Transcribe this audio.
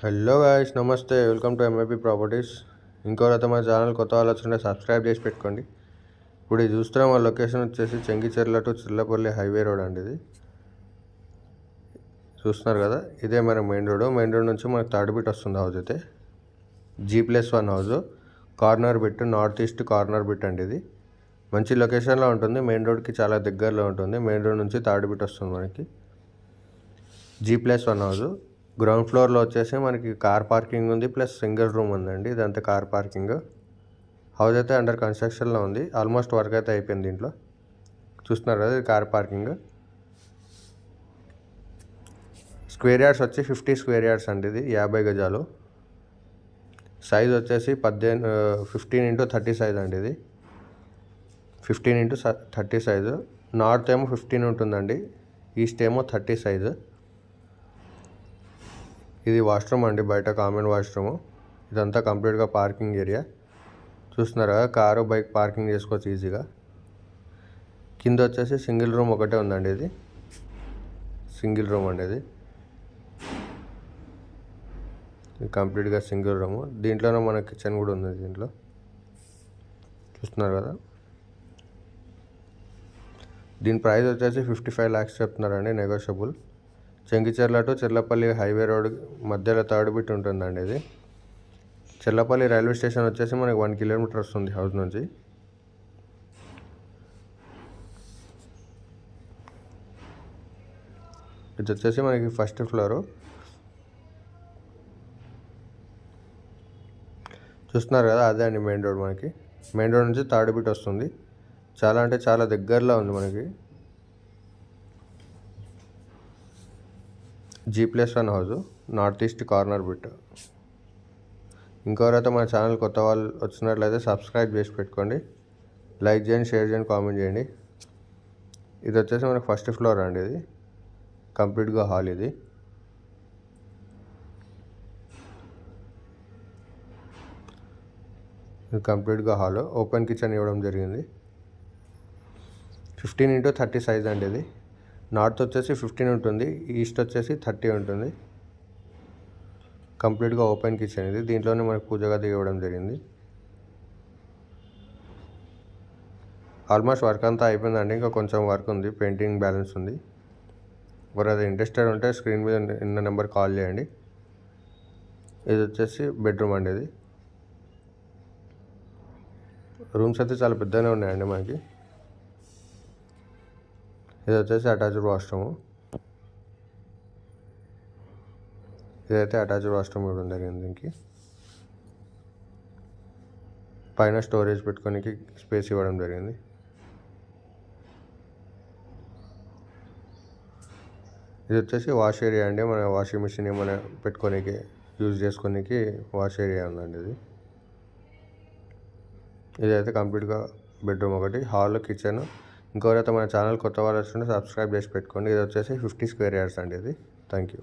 Hello guys, నమస్తే. Welcome to MIP properties. ఇంకోరైతే మన ఛానల్ కొత్త వాళ్ళు వచ్చింటే సబ్స్క్రైబ్ చేసి పెట్టుకోండి. ఇప్పుడు ఇది చూస్తున్నాం, మన లొకేషన్ వచ్చేసి Chengicherla to Chillapalli highway road అండి. ఇది చూస్తున్నారు కదా, ఇదే మన మెయిన్ రోడ్ నుంచి మనకు థర్డ్ బిట్ వస్తుంది. హౌస్ అయితే G+1 house, corner bit, north east corner bit అండి. ఇది మంచి లొకేషన్లో ఉంటుంది, మెయిన్ రోడ్కి చాలా దగ్గరలో ఉంటుంది. మెయిన్ రోడ్ నుంచి థర్డ్ బిట్ వస్తుంది మనకి. G+1 హౌస్, గ్రౌండ్ ఫ్లోర్లో వచ్చేసి మనకి కార్ పార్కింగ్ ఉంది, ప్లస్ సింగిల్ రూమ్ ఉందండి. ఇదంతా కార్ పార్కింగ్. హౌస్ అయితే అండర్ కన్స్ట్రక్షన్లో ఉంది, ఆల్మోస్ట్ వర్క్ అయితే అయిపోయింది. దీంట్లో చూస్తున్నారు కదా, ఇది కార్ పార్కింగ్. స్క్వేర్ యార్డ్స్ వచ్చి 50 స్క్వేర్ యార్డ్స్ అండి. ఇది 50 గజాలు. సైజ్ వచ్చేసి 15x30 సైజ్ అండి. ఇది 15x30 సైజు. నార్త్ ఏమో 15 ఉంటుందండి, ఈస్ట్ ఏమో 30 సైజు. ఇది వాష్రూమ్ అండి, బయట కామన్ వాష్రూమ్. ఇదంతా కంప్లీట్గా పార్కింగ్ ఏరియా. చూస్తున్నారా, కారు బైక్ పార్కింగ్ చేసుకోవచ్చు ఈజీగా. కింద వచ్చేసి సింగిల్ రూమ్ ఒకటే ఉందండి. ఇది సింగిల్ రూమ్ అండి. ఇది కంప్లీట్గా సింగిల్ రూమ్. దీంట్లోనే మన కిచెన్ కూడా ఉంది. దీంట్లో చూస్తున్నారు కదా. దీని ప్రైస్ వచ్చేసి 55 lakhs చెప్తున్నారండి, negotiable. Chengicherla to Chillapalli highway road మధ్యలో థర్డ్ బిట్ ఉంటుందండి. ఇది చిల్లపల్లి రైల్వే స్టేషన్ వచ్చేసి మనకి 1 కిలోమీటర్ వస్తుంది హౌస్ నుంచి. ఇది వచ్చేసి మనకి ఫస్ట్ ఫ్లోరు. చూస్తున్నారు కదా, అదే అండి మెయిన్ రోడ్. మనకి మెయిన్ రోడ్ నుంచి థర్డ్ బిట్ వస్తుంది. చాలా అంటే చాలా దగ్గరలో ఉంది మనకి. G+1 house, north east corner bit. ఇంకెవరైతే మన ఛానల్ కొత్త వాళ్ళు వచ్చినట్లయితే సబ్స్క్రైబ్ చేసి పెట్టుకోండి. లైక్ చేయండి, షేర్ చేయండి, కామెంట్ చేయండి. ఇది వచ్చేసి మనకి ఫస్ట్ ఫ్లోర్ అండి. ఇది కంప్లీట్గా హాల్. ఇది కంప్లీట్గా హాల్. ఓపెన్ కిచెన్ ఇవ్వడం జరిగింది. 15x30 సైజ్ అండి. ఇది నార్త్ వచ్చేసి 15 ఉంటుంది, ఈస్ట్ వచ్చేసి 30 ఉంటుంది. కంప్లీట్గా ఓపెన్ కిచెన్. ఇది దీంట్లోనే మనకు పూజ గది ఇవ్వడం జరిగింది. ఆల్మోస్ట్ వర్క్ అంతా అయిపోయిందండి, ఇంకా కొంచెం వర్క్ ఉంది, పెయింటింగ్ బ్యాలెన్స్ ఉంది. ఎవరైతే ఇంట్రెస్టెడ్ ఉంటే స్క్రీన్ మీద ఉన్న నెంబర్ కాల్ చేయండి. ఇది వచ్చేసి బెడ్రూమ్ అండి. ఇది రూమ్స్ అయితే చాలా పెద్దగానే ఉన్నాయండి మనకి. ఇది వచ్చేసి అటాచ్డ్ వాష్రూమ్. ఇదైతే అటాచ్డ్ వాష్రూమ్ ఇవ్వడం జరిగింది. దీనికి పైన స్టోరేజ్ పెట్టుకోనికి స్పేస్ ఇవ్వడం జరిగింది. ఇది వచ్చేసి వాష్ ఏరియా అండి. మన వాషింగ్ మిషన్ ఏమైనా పెట్టుకోనికి, యూజ్ చేసుకోనికి వాష్ ఏరియా ఉందండి. ఇదైతే కంప్లీట్గా బెడ్రూమ్ ఒకటి, హాల్, కిచెన్. ఇంకెవరైతే మన ఛానల్ కొత్త వాళ్ళు వచ్చింటే సబ్స్క్రైబ్ చేసి పెట్టుకోండి. ఇది వచ్చేసి 50 స్క్వేర్ యార్డ్స్ అండి. ఇది థ్యాంక్ యూ.